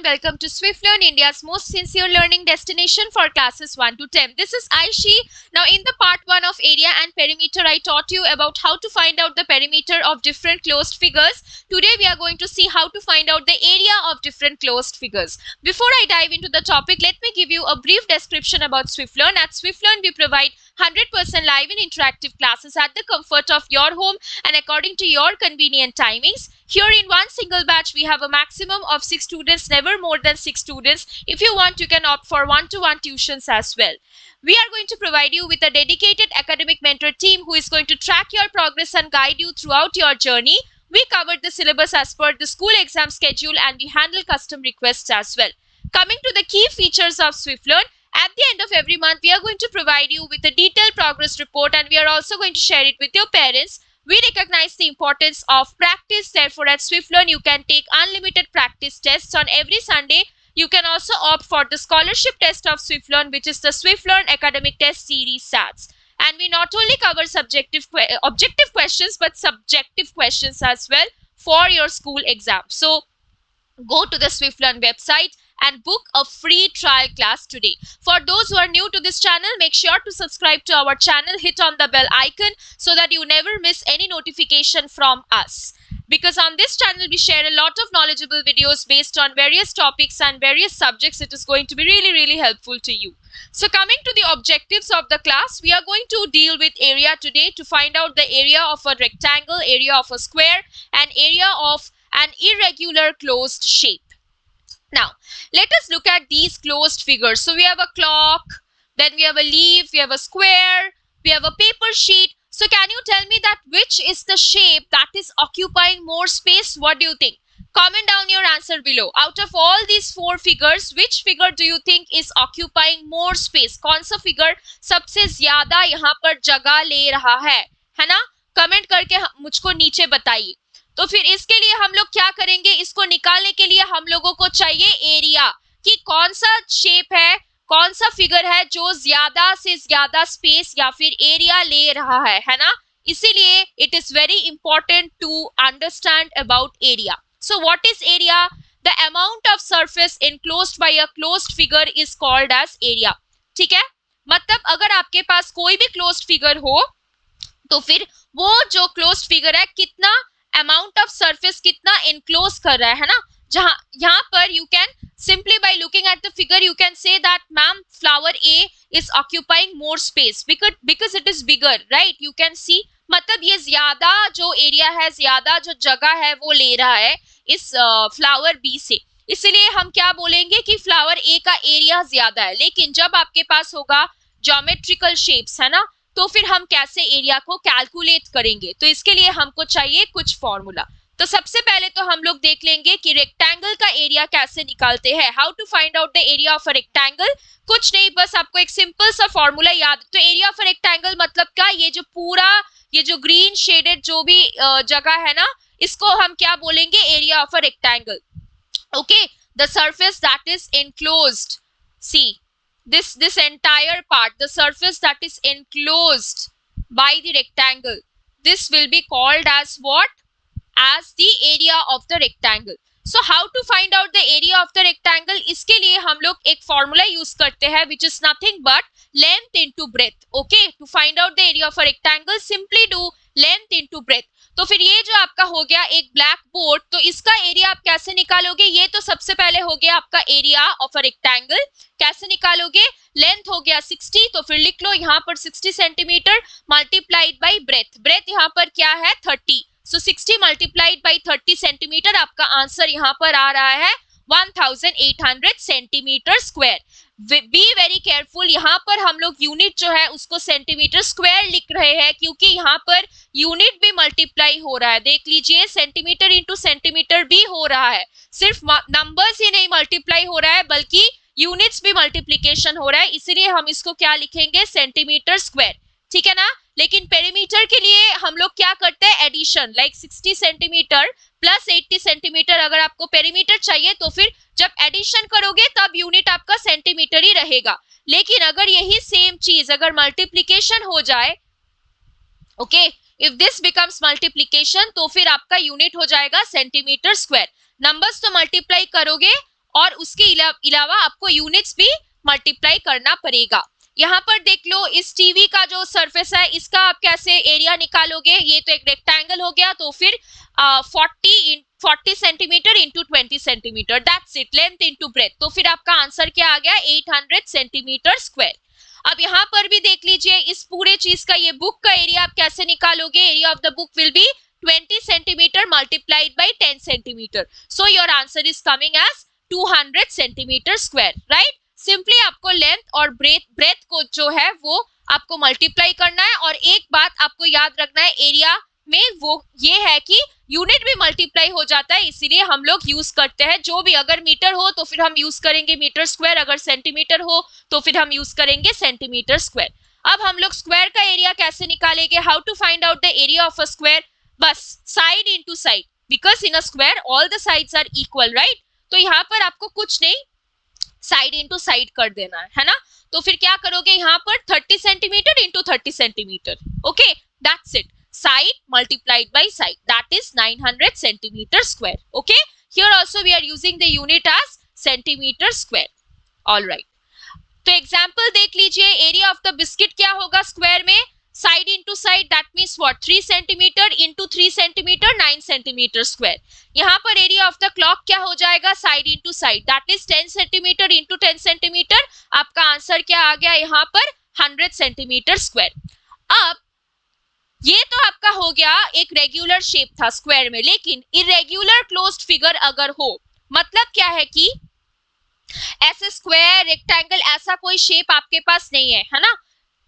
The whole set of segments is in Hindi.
welcome to Swift Learn, India's most sincere learning destination for classes 1 to 10. This is Aishi. Now in the part 1 of area and perimeter, I taught you about how to find out the perimeter of different closed figures. Today we are going to see how to find out the area of different closed figures. Before I dive into the topic, let me give you a brief description about Swift Learn. At Swift Learn, we provide 100% live and interactive classes at the comfort of your home and according to your convenient timings. Here in one single batch, we have a maximum of 6 students, never more than 6 students. If you want, you can opt for one-to-one tuitions as well. We are going to provide you with a dedicated academic mentor team who is going to track your progress and guide you throughout your journey. We covered the syllabus as per the school exam schedule and we handle custom requests as well. Coming to the key features of Swift Learn, at the end of every month, we are going to provide you with a detailed progress report and we are also going to share it with your parents. We recognize the importance of practice. Therefore, at Swift Learn, you can take unlimited practice tests on every Sunday. You can also opt for the scholarship test of Swift Learn, which is the Swift Learn Academic Test Series SATs. And we not only cover objective questions, but subjective questions as well for your school exam. So, go to the Swift Learn website and book a free trial class today. For those who are new to this channel, make sure to subscribe to our channel, hit on the bell icon so that you never miss any notification from us. Because on this channel, we share a lot of knowledgeable videos based on various topics and various subjects. It is going to be really helpful to you. So coming to the objectives of the class, we are going to deal with area today to find out the area of a rectangle, area of a square, and area of an irregular closed shape. Now, let us look at these closed figures. So we have a clock, then we have a leaf, we have a square, we have a paper sheet. So can you tell me that which is the shape that is occupying more space? What do you think? Comment down your answer below. Out of all these 4 figures, which figure do you think is occupying more space? कौन सा figure सबसे ज्यादा यहाँ पर जगह ले रहा है ना? Comment करके मुझको नीचे बताइए. तो फिर इसके लिए हम लोग क्या करेंगे, इसको निकालने के लिए हम लोगों को चाहिए एरिया, कि कौन सा शेप है, कौन सा फिगर है जो ज्यादा से ज्यादा स्पेस या फिर एरिया ले रहा है ना. इसीलिए it is very important to understand about area. So what is area? The amount of surface enclosed by a closed figure is called as area. ठीक है, मतलब अगर आपके पास कोई भी क्लोज्ड फिगर हो तो फिर वो जो क्लोज्ड फिगर है कितना अमाउंट ऑफ सरफेस कितना इनक्लोज कर रहा है ना. जहां यहाँ पर you can simply by looking at the figure you can say that ma'am flower A is occupying more space because it is bigger, right. You can see, मतलब ये ज्यादा जो एरिया है, ज्यादा जो जगह है वो ले रहा है इस फ्लावर बी से. इसलिए हम क्या बोलेंगे कि फ्लावर ए का एरिया ज्यादा है. लेकिन जब आपके पास होगा ज्योमेट्रिकल शेप्स है ना, तो फिर हम कैसे एरिया को कैलकुलेट करेंगे? तो इसके लिए हमको चाहिए कुछ फॉर्मूला. तो सबसे पहले तो हम लोग देख लेंगे कि रेक्टेंगल का एरिया कैसे निकालते हैं. How to find out the area of a rectangle? कुछ नहीं, बस आपको एक सिंपल सा फॉर्मूला याद. तो एरिया ऑफ अ रेक्टेंगल मतलब क्या, ये जो पूरा ये जो ग्रीन शेडेड जो भी जगह है ना, इसको हम क्या बोलेंगे? Area of a rectangle. Okay, the surface that is enclosed, see this entire part, the surface that is enclosed by the rectangle, this will be called as what? As the area of the rectangle. So how to find out the area of the rectangle? इसके लिए हम लोग एक फॉर्मूला यूज करते हैं which is nothing but length into breadth. Okay, to find out the area of a rectangle, simply do length into breadth. तो फिर ये जो आपका हो गया एक ब्लैक बोर्ड, तो इसका एरिया आप कैसे निकालोगे? ये तो सबसे पहले हो गया आपका एरिया ऑफ अ रेक्टेंगल. कैसे निकालोगे? लेंथ हो गया 60, तो फिर लिख लो यहाँ पर 60 centimetre multiplied by breadth. Breadth यहाँ पर क्या है? 30. So 60 multiplied by 30 centimetre. आपका आंसर यहाँ पर आ रहा है 1800 centimetre square. Be very careful, यहाँ पर हम लोग यूनिट जो है उसको सेंटीमीटर स्क्वायर लिख रहे हैं क्योंकि यहाँ पर यूनिट भी मल्टीप्लाई हो रहा है. देख लीजिए, सेंटीमीटर इंटू सेंटीमीटर भी हो रहा है. सिर्फ नंबर्स ही नहीं मल्टीप्लाई हो रहा है बल्कि यूनिट्स भी मल्टीप्लीकेशन हो रहा है. इसलिए हम इसको क्या लिखेंगे? Centimetre square. ठीक है ना. लेकिन पेरीमीटर के लिए हम लोग क्या करते हैं? Addition, like 60 centimetre plus 80 centimetre. अगर आपको पेरीमीटर चाहिए तो फिर जब एडिशन करोगे तब यूनिट आपका सेंटीमीटर ही रहेगा. लेकिन अगर यही सेम चीज अगर मल्टीप्लीकेशन हो जाए, okay, if this becomes multiplication, तो फिर आपका यूनिट हो जाएगा सेंटीमीटर स्क्वायर. नंबर्स तो मल्टीप्लाई करोगे और उसके अलावा आपको यूनिट्स भी मल्टीप्लाई करना पड़ेगा। यहाँ पर देख लो, इस टीवी का जो सरफेस है इसका आप कैसे एरिया निकालोगे, ये तो एक रेक्टेंगल हो गया, तो फिर 40 centimetre into 20 centimetre, that's it, length into breadth, तो फिर आपका आंसर क्या आ गया, 800 सेंटीमीटर स्क्वायर। अब यहाँ पर भी देख लीजिए, इस पूरे चीज का, ये बुक का एरिया आप कैसे निकालोगे, area of the book will be 20 centimetre multiplied by 10 centimetre, so your answer is coming as 200 centimetre square, right. Simply आपको लेंथ और ब्रेथ को जो है वो आपको मल्टीप्लाई करना है, और एक बात आपको याद रखना है एरिया में, वो ये है कि यूनिट भी मल्टीप्लाई हो जाता है, इसीलिए हम लोग यूज करते हैं जो भी, अगर मीटर हो तो फिर हम यूज करेंगे मीटर स्क्वायर, अगर सेंटीमीटर हो तो फिर हम यूज करेंगे सेंटीमीटर स्क्वायर। अब हम लोग स्क्वायर का एरिया कैसे निकालेंगे, how to find out the area of a square, बस side into side, because in a square all the sides are equal, right. तो यहाँ पर आपको कुछ नहीं, साइड इंटू साइड कर देना है ना। तो फिर क्या करोगे, यहाँ पर 30 centimetre into 30 centimetre, okay, that's it, side multiplied by side, that is 900 centimeter square, okay. Here also we are using the unit as centimeter square, all right। तो एग्जाम्पल देख लीजिए, एरिया ऑफ द बिस्किट क्या होगा स्क्वायर में, side into side, that means what, 3 centimetre into 3 centimetre, 9 centimetre square. यहाँ पर एरिया ऑफ द क्लॉक क्या हो जाएगा, side into side, that is 10 centimetre into 10 centimetre, आपका आंसर क्या आ गया यहाँ पर, 100 सेंटीमीटर स्क्वायर। अब ये तो आपका हो गया एक रेगुलर शेप था स्क्वायर में, लेकिन इरेगुलर क्लोज्ड फिगर अगर हो, मतलब क्या है कि ऐसे स्क्वायर, रेक्टेंगल, ऐसा कोई शेप आपके पास नहीं है ना,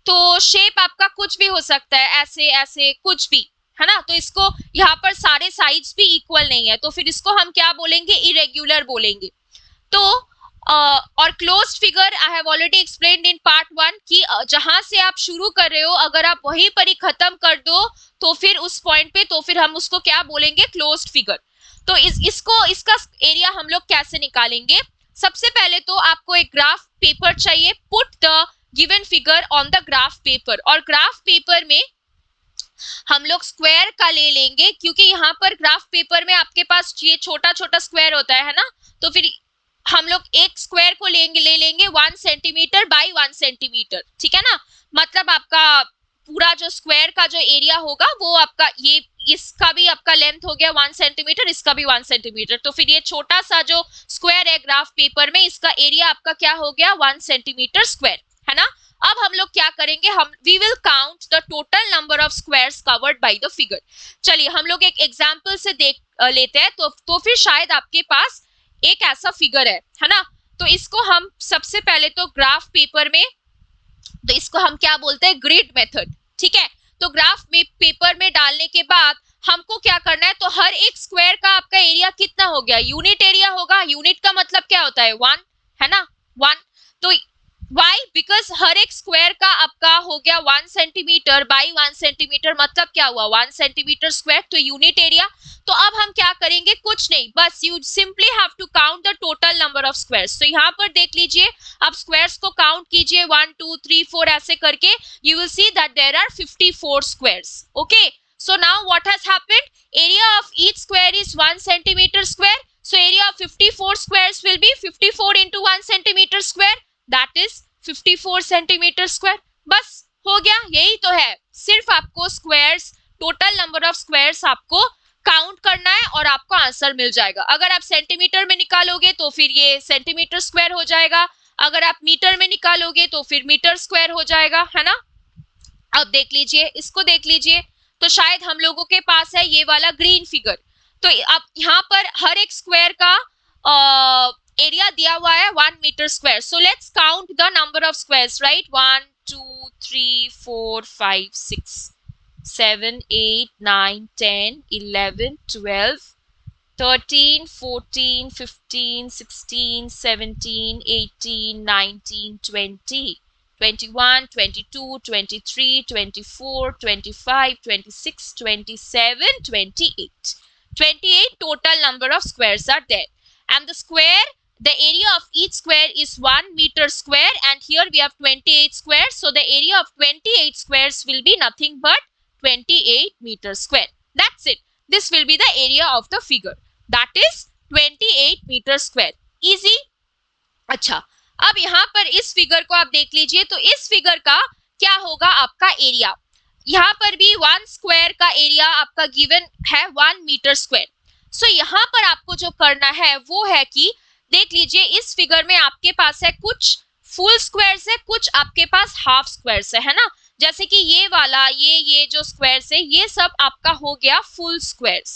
तो शेप आपका कुछ भी हो सकता है, ऐसे ऐसे कुछ भी, है ना। तो इसको यहाँ पर सारे साइड्स भी इक्वल नहीं है, तो फिर इसको हम क्या बोलेंगे, इरेगुलर बोलेंगे। तो और closed figure I have already explained in part 1 कि जहां से आप शुरू कर रहे हो, अगर आप वहीं पर ही खत्म कर दो तो फिर उस पॉइंट पे, तो फिर हम उसको क्या बोलेंगे, क्लोज्ड फिगर। तो इसका एरिया हम लोग कैसे निकालेंगे, सबसे पहले तो आपको एक ग्राफ पेपर चाहिए, put the given figure on the graph paper, और ग्राफ पेपर में हम लोग स्क्वायर का ले लेंगे, क्योंकि यहाँ पर ग्राफ पेपर में आपके पास ये छोटा छोटा स्क्वायर होता है ना, तो फिर हम लोग एक स्क्वायर को ले लेंगे 1 सेंटीमीटर बाई 1 सेंटीमीटर, ठीक है ना। मतलब आपका पूरा जो स्क्वायर का जो एरिया होगा वो आपका, ये इसका भी आपका लेंथ हो गया 1 सेंटीमीटर, इसका भी 1 सेंटीमीटर, तो फिर ये छोटा सा जो स्क्वायर है ग्राफ पेपर में, इसका एरिया आपका क्या हो गया, 1 सेंटीमीटर स्क्वायर, है ना। अब हम लोग क्या करेंगे, we will count the total number of squares covered by the figure. चलिए हम लोग एक एग्जांपल से देख लेते हैं, तो फिर शायद आपके पास एक ऐसा फिगर है ना। तो इसको हम सबसे पहले तो ग्राफ पेपर में, तो इसको हम क्या बोलते हैं, ग्रिड मेथड, ठीक है। तो ग्राफ में पेपर में डालने के बाद हमको क्या करना है, तो हर एक स्क्वायर का आपका एरिया कितना हो गया, यूनिट एरिया होगा, यूनिट का मतलब क्या होता है, 1, है ना, 1। तो वाई, बिकॉज हर एक स्क्वायर का आपका हो गया 1 सेंटीमीटर बाई 1 सेंटीमीटर, मतलब क्या हुआ, 1 सेंटीमीटर स्क्वायर, तो यूनिट एरिया। तो अब हम क्या करेंगे, कुछ नहीं, बस you simply have to count the total number of squares. तो यहाँ पर देख लीजिए, आप स्क्वायर्स को काउंट कीजिए 1 2 3 4 ऐसे करके, you will see that there are 54 squares, okay. So now what has happened, area of each square is 1 centimetre square, so area of 54 squares will be 54 into 1 centimetre square, that is 54 centimetre square. बस हो गया, यही तो है, सिर्फ आपको squares, total number of squares आपको काउंट करना है और आपको आंसर मिल जाएगा। अगर आप सेंटीमीटर में निकालोगे तो फिर ये सेंटीमीटर स्क्वायर हो जाएगा, अगर आप मीटर में निकालोगे तो फिर मीटर स्क्वायर हो जाएगा, है ना। अब देख लीजिए, इसको देख लीजिए, तो शायद हम लोगों के पास है ये वाला ग्रीन फिगर। तो अब यहाँ पर हर एक स्क्वायर का एरिया दिया हुआ है 1 metre square. So let's count the number of squares, right, 1 2 3 4 5 6 7 8 9 10 11 12 13 14 15 16 17 18 19 20 21 22 23 24 25 26 27 28 28 total number of squares are there, and the square, the area of each square is 1 meter square, and here we have 28 squares, so the area of 28 squares will be nothing but 28 meter square. That's it, this will be the area of the figure, that is 28 meter square. Easy. अच्छा, अब यहाँ पर इस फिगर को आप देख लीजिए, तो इस फिगर का क्या होगा आपका एरिया। यहाँ पर भी 1 स्क्वायर का एरिया आपका गिवन है 1 मीटर स्क्वायर। सो यहाँ पर आपको जो करना है वो है कि देख लीजिए इस फिगर में आपके पास है कुछ फुल स्क्वायर्स है, कुछ आपके पास हाफ स्क्वायर्स है ना। जैसे कि ये वाला ये जो स्क्वायर्स है ये सब आपका हो गया फुल स्क्वायर्स।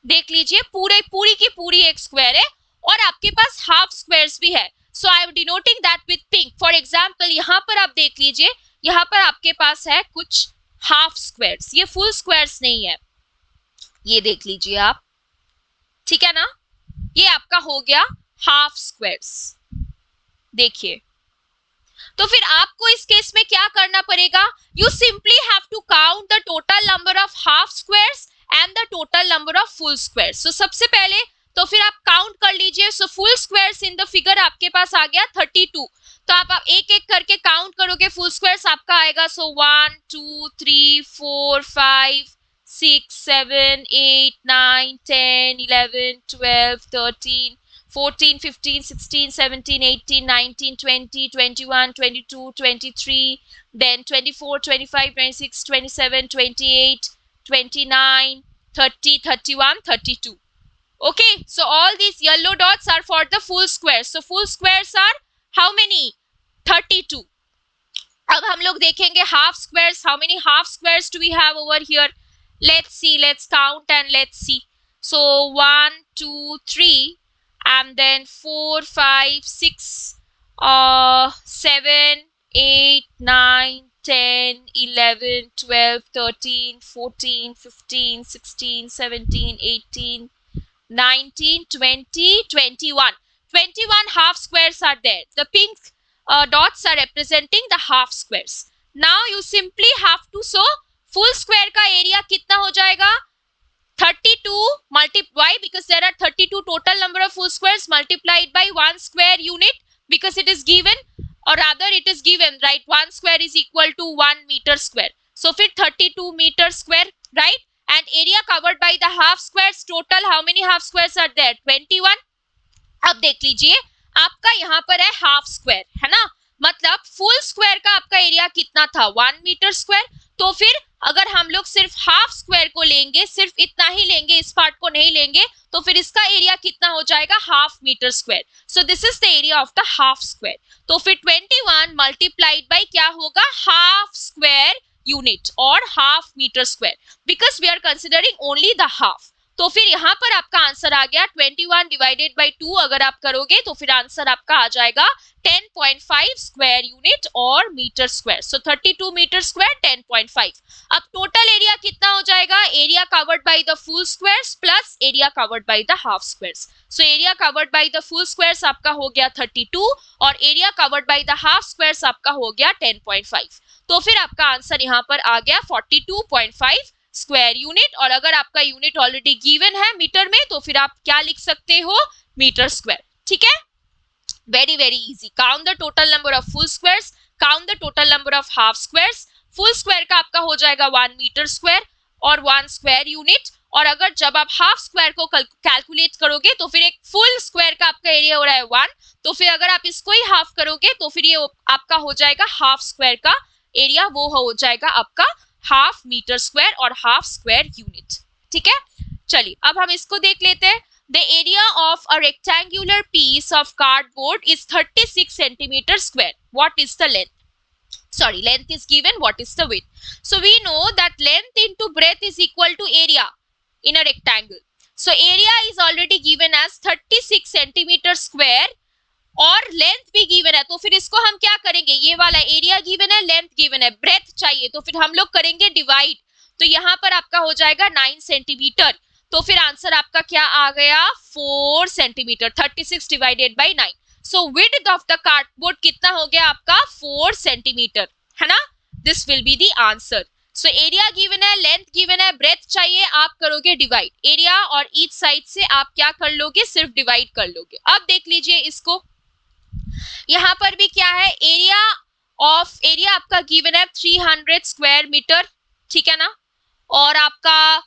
देख लीजिए पूरी की पूरी एक स्क्वायर है और आपके पास हाफ स्क्वायर्स भी है। So I am denoting that with pink. For example यहाँ पर आप देख लीजिए, यहाँ पर आपके पास है कुछ हाफ स्क्वायर्स, ये फुल स्क्वायर्स नहीं है, ये देख लीजिए आप, ठीक है ना। ये आपका हो गया हाफ स्क्वायर्स। देखिए, तो फिर आपको इस केस में क्या करना पड़ेगा, you simply have to count the total number of half squares and the total number of full squares. So सबसे पहले तो फिर आप काउंट कर लीजिए। So full squares in the figure आपके पास आ गया 32। तो आप एक एक करके काउंट करोगे, फुल स्क्वायर्स आपका आएगा। सो 1 2 3 4 5 6 7 8 9 10 11 12 13 14 15 16 17 18 19 20 21 22 23, then 24 25 26 27 28 29 30 31 32. Okay, so all these yellow dots are for the full squares. So full squares are how many? 32. अब हम लोग देखेंगे half squares. How many half squares do we have over here? Let's see, let's count and let's see. So 1 2 3 and then 4 5 6 7 8 9 10 11 12 13 14 15 16 17 18 19 20 21. 21 half squares are there. The pink dots are representing the half squares. Now you simply have to show full square का area कितना हो जाएगा, 32 multiply, because there are 32 total number of full squares, multiplied by 1 square unit, because it is given, or rather it is given, right, 1 square is equal to 1 meter square. So फिर 32 meter square, right, and area covered by the half squares, total how many half squares are there, 21. अब देख लीजिए आपका यहाँ पर है हाफ स्क्वायर, है ना, मतलब फुल स्क्वायर का आपका एरिया कितना था, 1 मीटर स्क्वायर। तो फिर अगर हम लोग सिर्फ हाफ स्क्वायर को लेंगे, सिर्फ इतना ही लेंगे, इस पार्ट को नहीं लेंगे, तो फिर इसका एरिया कितना हो जाएगा, half metre square. So this is the area of the half square. तो फिर 21 मल्टीप्लाइड बाई क्या होगा, हाफ स्क्वायर यूनिट और half metre square, because we are considering only the half. तो फिर यहाँ पर आपका आंसर आ गया 21 डिवाइडेड बाई 2 अगर आप करोगे तो फिर आंसर आपका आ जाएगा 10.5 स्क्वायर यूनिट और मीटर स्क्वायर। सो 32 मीटर स्क्वायर 10.5। अब टोटल एरिया कितना हो जाएगा, area covered by the full squares plus area covered by the half squares. So area covered by the full squares आपका हो गया 32 और area covered by the half squares आपका हो गया 10.5। तो फिर आपका आंसर यहाँ पर आ गया 42.5 स्क्वायर यूनिट। और अगर आपका यूनिट ऑलरेडी गिवन है मीटर में तो फिर आप क्या लिख सकते हो, मीटर स्क्वायर। ठीक है, very very easy. Count the total number of full squares, count the total number of half squares. Full square का आपका हो जाएगा 1 मीटर स्क्वायर और 1 स्क्वायर यूनिट। और अगर जब आप हाफ स्क्वायर को कैलकुलेट करोगे तो फिर एक फुल स्क्वायर का आपका एरिया हो रहा है 1, तो फिर अगर आप इसको ही हाफ करोगे तो फिर ये आपका हो जाएगा हाफ स्क्वायर का एरिया, वो हो जाएगा आपका हाफ मीटर स्क्वायर और हाफ स्क्वायर यूनिट। ठीक है, चलिए अब हम इसको देख लेते हैं। The area of a rectangular piece of cardboard is 36 centimetre square. What is the length? Sorry, length is given, what is the width? So we know that length into breadth is equal to area in a rectangle. So area is already given as 36 centimetre square और लेंथ भी गिवन है। तो फिर इसको हम क्या करेंगे, ये वाला एरिया गिवन है, लेंथ गिवन है, ब्रेथ चाहिए, तो फिर हम लोग करेंगे डिवाइड। तो यहाँ पर आपका हो जाएगा 9 सेंटीमीटर। तो फिर आंसर आपका क्या आ गया, 4 centimetre. 36 divided by 9। So width of the cardboard कितना हो गया आपका, 4 सेंटीमीटर, है ना। This will be the answer. So area given है, लेंथ गिवन है, ब्रेथ चाहिए, आप करोगे डिवाइड। एरिया और ईच साइड से आप क्या कर लोगे, सिर्फ डिवाइड कर लोगे। अब देख लीजिए इसको, यहाँ पर भी क्या है, एरिया आपका गिवन है 300 स्क्वायर मीटर, ठीक है ना, और आपका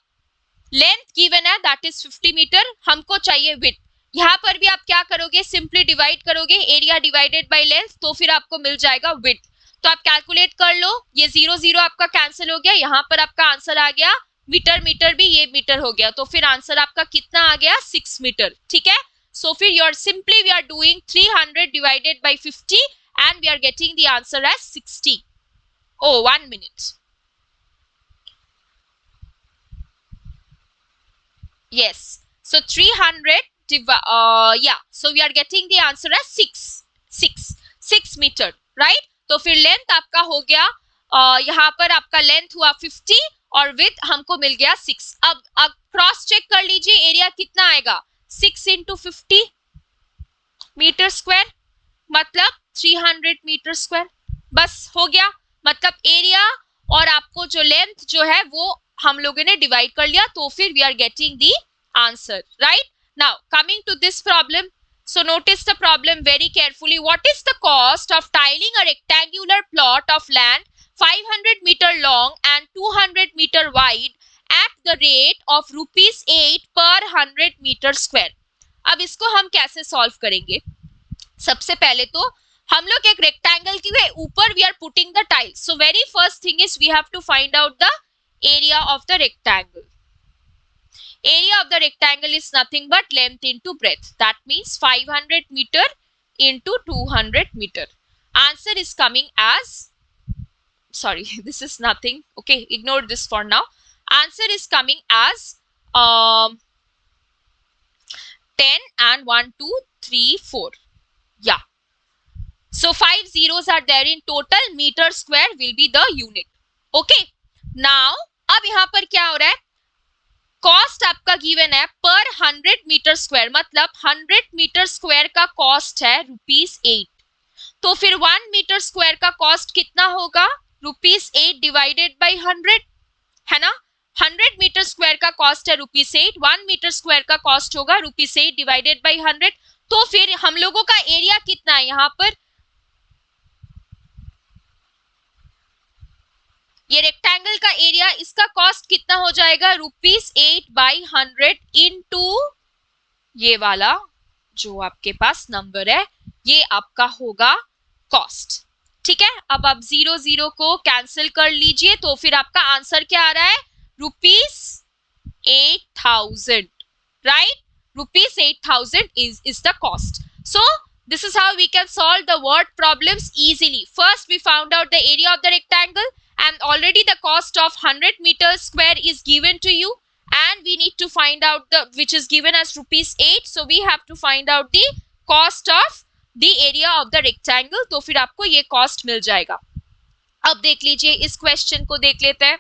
लेंथ गिवन है दैट इज 50 मीटर। हमको चाहिए विड्थ। यहाँ पर भी आप क्या करोगे, सिंपली डिवाइड करोगे एरिया डिवाइडेड बाय लेंथ, तो फिर आपको मिल जाएगा विड्थ। तो आप कैलकुलेट कर लो, ये 0 0 आपका कैंसिल हो गया, यहाँ पर आपका आंसर आ गया मीटर, मीटर भी ये मीटर हो गया, तो फिर आंसर आपका कितना आ गया 6 मीटर। ठीक है, सो फिर you are simply we are doing 300 divided by 50 and we are getting the answer as 60। Oh, 1 minute. Yes. So 300 yeah. So we are getting the answer as 6 meter, right? तो फिर लेंथ आपका हो गया यहाँ पर आपका लेंथ हुआ 50 और विड्थ हमको मिल गया 6। अब क्रॉस चेक कर लीजिए, एरिया कितना आएगा 6 into 50 मीटर स्क्वायर, मतलब 300 मीटर स्क्वायर। बस हो गया, मतलब एरिया और आपको जो लेंथ जो है वो हम लोगों ने डिवाइड कर लिया, तो फिर we are getting the answer, right? Now coming to this problem, so notice the problem very carefully. What is the cost of tiling a rectangular plot of land 500 meter long and 200 meter wide at the rate of rupees 8 per 100 meter square? अब इसको हम कैसे सॉल्व करेंगे? सबसे पहले तो हम लोग एक रेक्टेंगल के ऊपर we are putting the tile, so very first thing is we have to find out the area of the rectangle. Area of the rectangle is nothing but length into breadth. That means 500 meter into 200 meter. Answer is coming as, sorry, this is nothing. Okay, ignore this for now. Answer is coming as 10 and 1, 2, 3, 4. Yeah. So 5 zeros are there in total. Meter square will be the unit. Okay. Now, अब यहाँ पर क्या हो रहा है? कॉस्ट आपका गिवन है पर 100 मीटर स्क्वायर, मतलब 100 मीटर स्क्वायर का कॉस्ट है ₹8। तो फिर 1 मीटर स्क्वायर का कॉस्ट कितना होगा? ₹8 डिवाइडेड बाय 100, है ना? 100 मीटर स्क्वायर का कॉस्ट है ₹8, 1 मीटर स्क्वायर का कॉस्ट होगा ₹8 डिवाइडेड बाय 100। तो फिर हम लोगों का एरिया कितना है यहाँ पर? ये रेक्टेंगल का एरिया, इसका कॉस्ट कितना हो जाएगा? ₹8/100 इनटू ये वाला जो आपके पास नंबर है, ये आपका होगा कॉस्ट। ठीक है, अब आप 0 0 को कैंसिल कर लीजिए, तो फिर आपका आंसर क्या आ रहा है? ₹8,000, right? ₹8,000 is the cost. So this is how we can solve the word problems easily. First we found out the area of the rectangle, and already the cost of 100 meters square is given to you, and we need to find out the which is given as ₹8, so we have to find out the cost of the area of the rectangle. तो फिर आपको ये cost मिल जाएगा। अब देख लीजिए, इस क्वेश्चन को देख लेते हैं।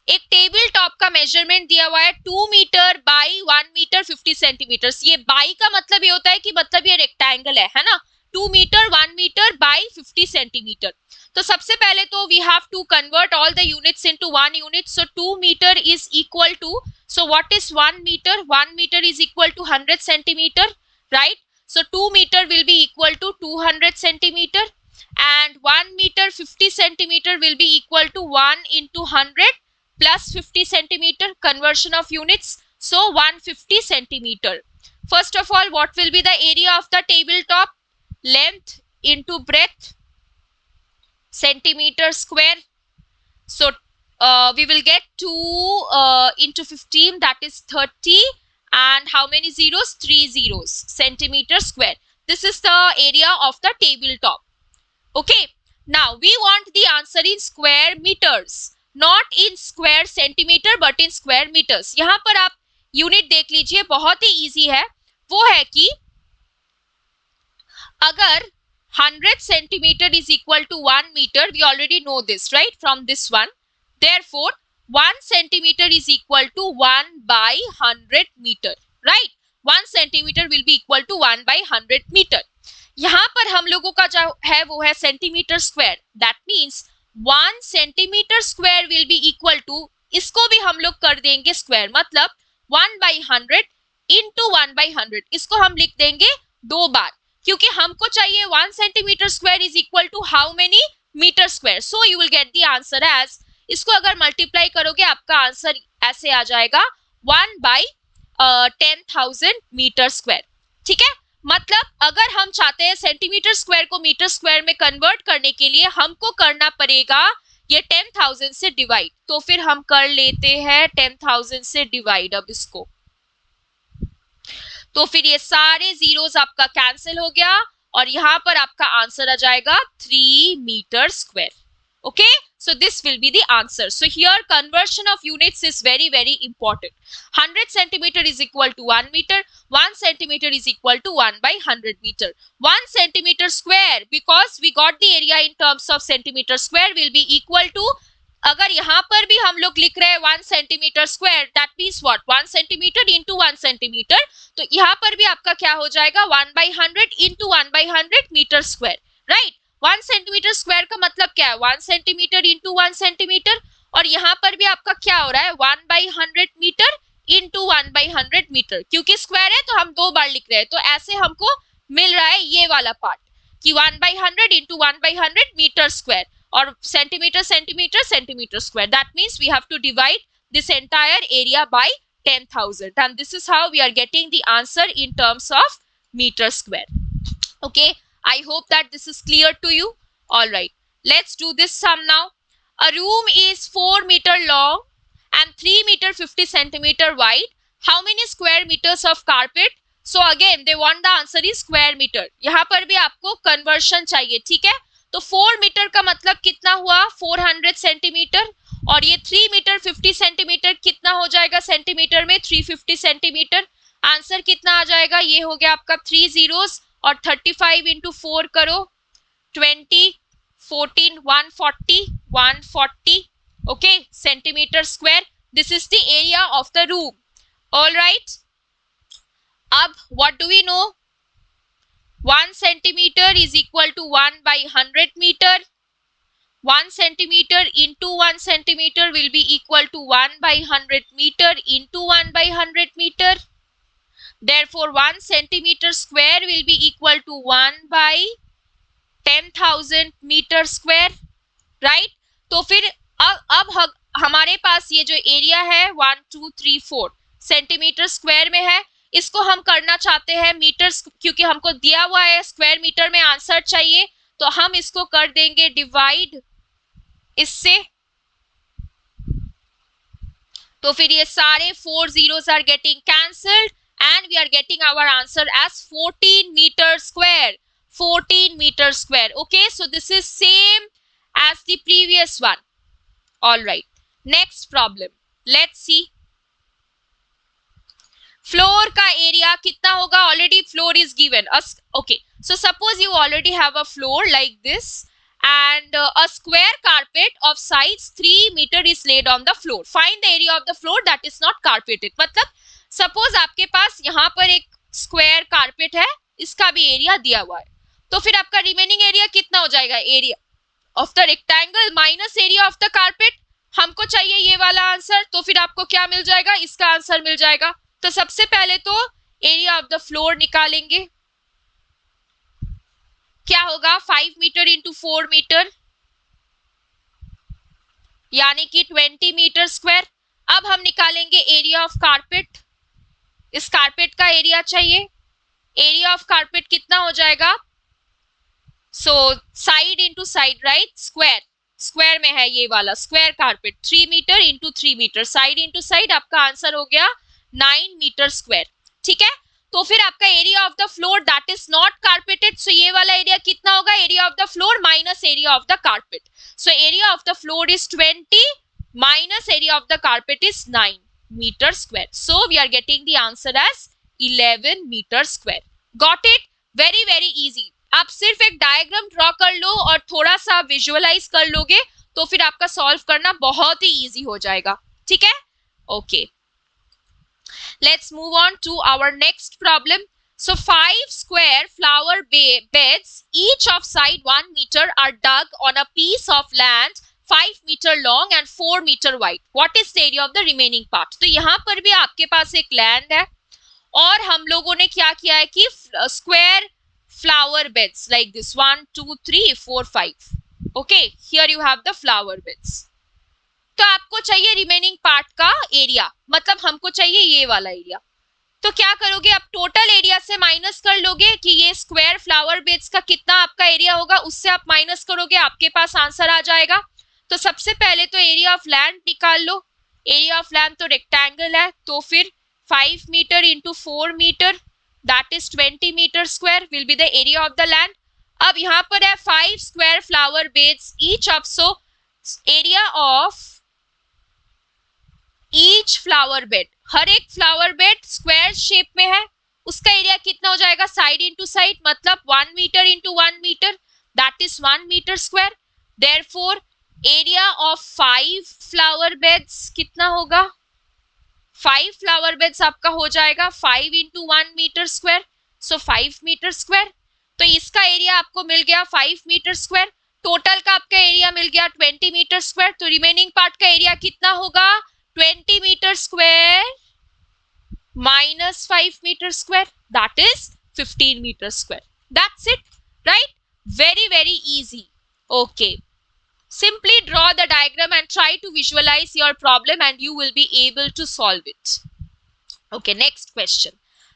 एक टेबल टॉप का मेजरमेंट दिया हुआ है 2 मीटर बाई 1 मीटर 50 सेंटीमीटर। ये बाई का मतलब ये होता है कि मतलब ये रेक्टेंगल है ना? 2 मीटर 1 मीटर बाई 50 सेंटीमीटर। तो सबसे पहले तो we have to convert all the units into 1 unit. So 2 metre is equal to, so what is 1 metre? 1 metre is equal to 100 centimetre, right? So 2 meter will be equal to 200 centimeter, and 1 meter 50 centimeter will be equal to 1 into 100 plus 50 centimeter, conversion of units, so 150 centimeter. First of all, what will be the area of the tabletop? Length into breadth, centimeter square. So we will get 2 into 15, that is 30. And how many zeros? 3 zeros. Centimeter square. This is the area of the tabletop. Okay. Now we want the answer in square meters, not in square centimeter but in square meters. यहाँ पर आप यूनिट देख लीजिए, बहुत ही इजी है। वो है कि अगर 100 centimeter is equal to 1 meter, we already know this, right? From this one. Therefore 1 centimeter is equal to 1 by 100 meter, right? 1 centimeter will be equal to 1 by 100 meter. यहाँ पर हम लोगों का जो है वो है centimetre square. That means 1 centimeter square will be equal to, इसको भी हम लोग कर देंगे स्क्वायर, मतलब 1 by 100 into 1 by 100। इसको हम लिख देंगे 2 बार, क्योंकि हमको चाहिए 1 centimeter square is equal to how many meter square. So you will get the answer as, इसको अगर मल्टीप्लाई करोगे आपका आंसर ऐसे आ जाएगा 1 by 10,000 मीटर स्क्वायर। ठीक है, मतलब अगर हम चाहते हैं सेंटीमीटर स्क्वायर को मीटर स्क्वायर में कन्वर्ट करने के लिए हमको करना पड़ेगा ये 10,000 से डिवाइड। तो फिर हम कर लेते हैं 10,000 से डिवाइड। अब इसको तो फिर ये सारे जीरोस आपका कैंसिल हो गया और यहां पर आपका आंसर आ जाएगा 3 metre square. Okay, so this will be the answer. So here conversion of units is very important. 100 centimeter is equal to 1 meter, 1 centimeter is equal to 1 by 100 meter. 1 centimeter square, because we got the area in terms of centimeter square, will be equal to, अगर यहाँ पर भी हम लोग लिख रहे हैं 1 centimetre square, that means what, 1 centimetre into 1 centimetre, तो यहाँ पर भी आपका क्या हो जाएगा 1/100 into 1/100 metre square, right. 1 centimetre square का मतलब क्या है 1 सेंटीमीटर इंटू 1 सेंटीमीटर, और यहाँ पर भी आपका क्या हो रहा है 1/100 मीटर इंटू 1/100 मीटर, क्योंकि स्क्वायर है तो हम 2 बार लिख रहे हैं, तो ऐसे हमको मिल रहा है ये वाला पार्ट कि 1/100 इंटू 1/100 मीटर स्क्वायर, और centimetre centimetre centimetre square, that means we have to divide this entire area by 10,000 and this is how we are getting the answer in terms of meter square. Okay, I hope that this is clear to you. All right, let's do this sum now. A room is 4 meter long and 3 meter 50 centimeter wide. How many square meters of carpet? So again they want the answer is square meter. यहाँ पर भी आपको conversion चाहिए, ठीक है। तो 4 मीटर का मतलब कितना हुआ 400 सेंटीमीटर, और ये 3 मीटर 50 सेंटीमीटर कितना हो जाएगा सेंटीमीटर में 350 सेंटीमीटर। आंसर कितना आ जाएगा, ये हो गया आपका 3 जीरोस और 35 इंटू 4 करो 20 14 140 okay centimetre square. This is the area of the room. All right, अब what do we know, 1 centimeter is equal to 1/100 meter. 1 centimeter into 1 centimeter will be equal to 1/100 meter into 1/100 meter. Therefore 1 centimeter square will be equal to 1/10,000 meter square, right? तो फिर अब हमारे पास ये जो एरिया है 1 2 3 4 सेंटीमीटर स्क्वायर में है, इसको हम करना चाहते हैं मीटर, क्योंकि हमको दिया हुआ है स्क्वायर मीटर में आंसर चाहिए, तो हम इसको कर देंगे डिवाइड इससे। तो फिर ये सारे 4 zeros are getting cancelled and we are getting our answer as 14 meter square. 14 meter square. Okay, so this is same as the previous one. All right, next problem. Let's see. Floor का एरिया कितना होगा, already floor is given us. Okay, so suppose you already have a floor like this and a square carpet of size 3 meter is laid on the floor. Find the area of the floor that is not carpeted. मतलब सपोज आपके पास यहाँ पर एक स्क्वायर कारपेट है, इसका भी एरिया दिया हुआ है, तो फिर आपका रिमेनिंग एरिया कितना हो जाएगा, area of the rectangle minus area of the carpet. हमको चाहिए ये वाला आंसर, तो फिर आपको क्या मिल जाएगा, इसका आंसर मिल जाएगा। तो सबसे पहले तो एरिया ऑफ द फ्लोर निकालेंगे, क्या होगा 5 मीटर इंटू 4 मीटर यानी कि 20 मीटर स्क्वायर। अब हम निकालेंगे एरिया ऑफ कारपेट, इस कारपेट का एरिया चाहिए, एरिया ऑफ कारपेट कितना हो जाएगा, so side into side, right, square, square में है ये वाला square carpet, 3 metre into 3 metre, side into side, आपका आंसर हो गया 9 मीटर स्क्वायर, ठीक है। तो फिर आपका area of the floor that is not carpeted, so ये वाला एरिया कितना होगा, area of the floor minus area of the carpet, so area of the floor is 20 minus area of the carpet is 9 metre square, so we are getting the answer as 11 metre square. Got it, very very easy. आप सिर्फ एक डायग्राम ड्रॉ कर लो और थोड़ा सा विजुअलाइज कर लोगे तो फिर आपका सॉल्व करना बहुत ही इजी हो जाएगा, ठीक है। Okay, let's move on to our next problem. So 5 square flower beds, each of side 1 meter, are dug on a piece of land 5 meter long and 4 meter wide. What is the area of the remaining part? तो यहाँ पर भी आपके पास एक लैंड है और हम लोगों ने क्या किया है कि square flower beds like this 1 2 3 4 5. Okay, here you have the flower beds. तो आपको चाहिए रिमेनिंग पार्ट का एरिया, मतलब हमको चाहिए ये वाला एरिया, तो क्या करोगे, आप टोटल एरिया से माइनस कर लोगे कि ये स्क्वायर फ्लावर बेड्स का कितना आपका एरिया होगा, उससे आप माइनस करोगे, आपके पास आंसर आ जाएगा। तो सबसे पहले तो एरिया ऑफ लैंड निकाल लो। एरिया ऑफ लैंड तो रेक्टेंगल है, तो फिर 5 metre into 4 metre that is 20 metre square will be the area of the land. अब यहाँ पर है 5 square flower beds each of, so area of each flower bed, हर एक फ्लावर बेड स्क्वायर शेप में है, उसका एरिया कितना हो जाएगा, साइड इंटू साइड, मतलब 1 metre into 1 metre that is 1 metre square. Therefore area of 5 flower beds कितना होगा, 5 फ्लावर बेड्स आपका हो जाएगा 5 into 1 metre square, so 5 metre square. तो इसका एरिया आपको मिल गया 5 मीटर स्क्वायर, टोटल का आपका एरिया मिल गया 20 मीटर स्क्वायर, तो रिमेनिंग पार्ट का एरिया कितना होगा, 20 metre square minus 5 meter square, that is 15 meter square. That's it, right? Very, very easy. Okay. Simply draw the diagram and try to visualize your problem and you will be able to solve it. Okay, next question.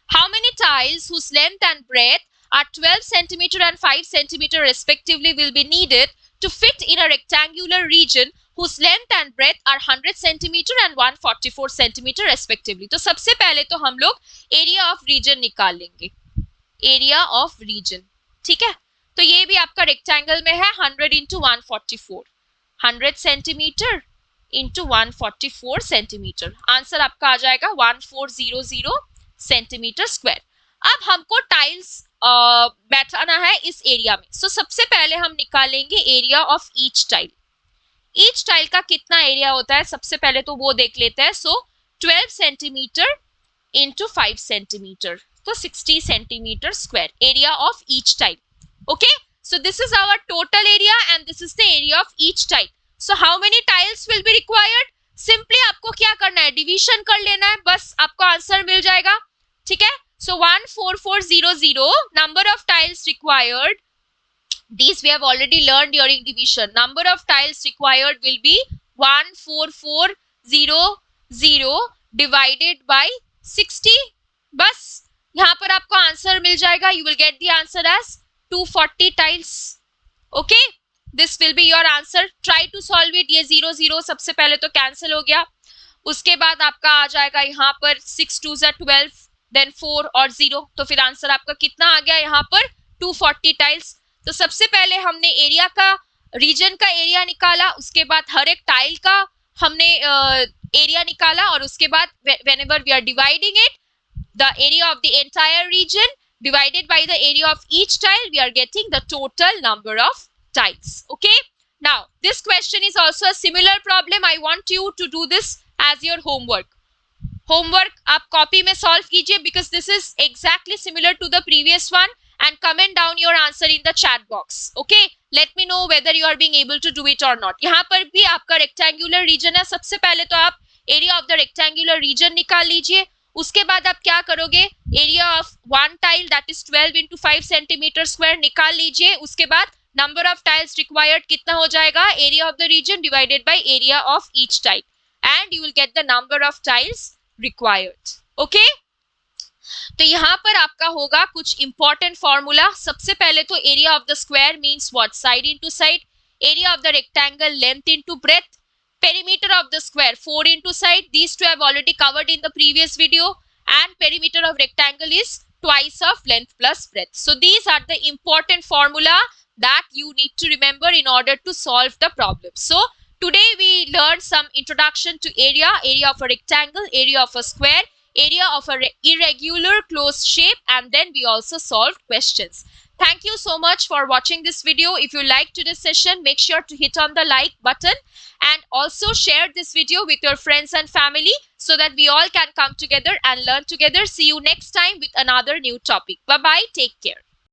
How many tiles whose length and breadth are 12 centimeter and 5 centimeter respectively will be needed to fit in a rectangular region whose length and breadth are 100 centimeter and 144 centimeter respectively? तो सबसे पहले तो हम लोग एरिया ऑफ रीजन निकाल लेंगे, एरिया ऑफ रीजन, ठीक है। तो ये भी आपका रेक्टेंगल में है, 100 into 144, 100 centimetre into 144 centimetre, answer आपका आ जाएगा 1400 सेंटीमीटर स्क्वायर। अब हमको टाइल्स बैठाना है इस एरिया में, सो सबसे पहले हम निकालेंगे area of each tile. Each tile का कितना एरिया होता है, सबसे पहले तो वो देख लेते हैं। सो 12 सेंटीमीटर इंटू 5 सेंटीमीटर, तो 60 centimetre square area of each tile. Okay, so this is our total area and this is the area of each tile. So how many tiles will be required, simply आपको क्या करना है, डिवीजन कर लेना है, बस आपको आंसर मिल जाएगा, ठीक है। सो 14400 number of tiles required, these we have already learned during division. Number of tiles required will be 14400 divided by 60. बस यहाँ पर आपको आंसर मिल जाएगा, you will get the answer as 240 tiles. Okay, this will be your answer. Try to solve it. ये 0 0 सबसे पहले तो कैंसिल हो गया, उसके बाद आपका आ जाएगा यहाँ पर 6 2 12 देन 4 और 0, तो फिर आंसर आपका कितना आ गया यहाँ पर 240 टाइल्स। तो सबसे पहले हमने एरिया का, रीजन का एरिया निकाला, उसके बाद हर एक टाइल का हमने एरिया निकाला, और उसके बाद whenever we are dividing it, the area of the entire region divided by the area of each tile, we are getting the total number of tiles. Okay, now this question is also a similar problem. I want you to do this as your homework. Homework आप कॉपी में सॉल्व कीजिए, because this is exactly similar to the previous one, and comment down your answer in the chat box. Okay, let me know whether you are being able to do it or not. यहाँ पर भी आपका rectangular region है, सबसे पहले तो आप area of the rectangular region निकाल लीजिए, उसके बाद आप क्या करोगे, area of one tile that is 12 into 5 centimeter square निकाल लीजिए, उसके बाद number of tiles required कितना हो जाएगा, area of the region divided by area of each tile, and you will get the number of tiles required. Okay, तो यहाँ पर आपका होगा कुछ इंपॉर्टेंट फॉर्मूला। सबसे पहले तो area of the square means what, side into side, area of the rectangle length into breadth, perimeter of the square 4 into side, these two I have already covered in the previous video, and perimeter of rectangle is twice of length plus breadth. So these are the important formula that you need to remember in order to solve the problem. So today we learned some introduction to area, area of a rectangle, area of a square, area of a irregular closed shape, and then we also solved questions. Thank you so much for watching this video. If you liked today's session, make sure to hit on the like button and also share this video with your friends and family so that we all can come together and learn together. See you next time with another new topic. Bye bye. Take care.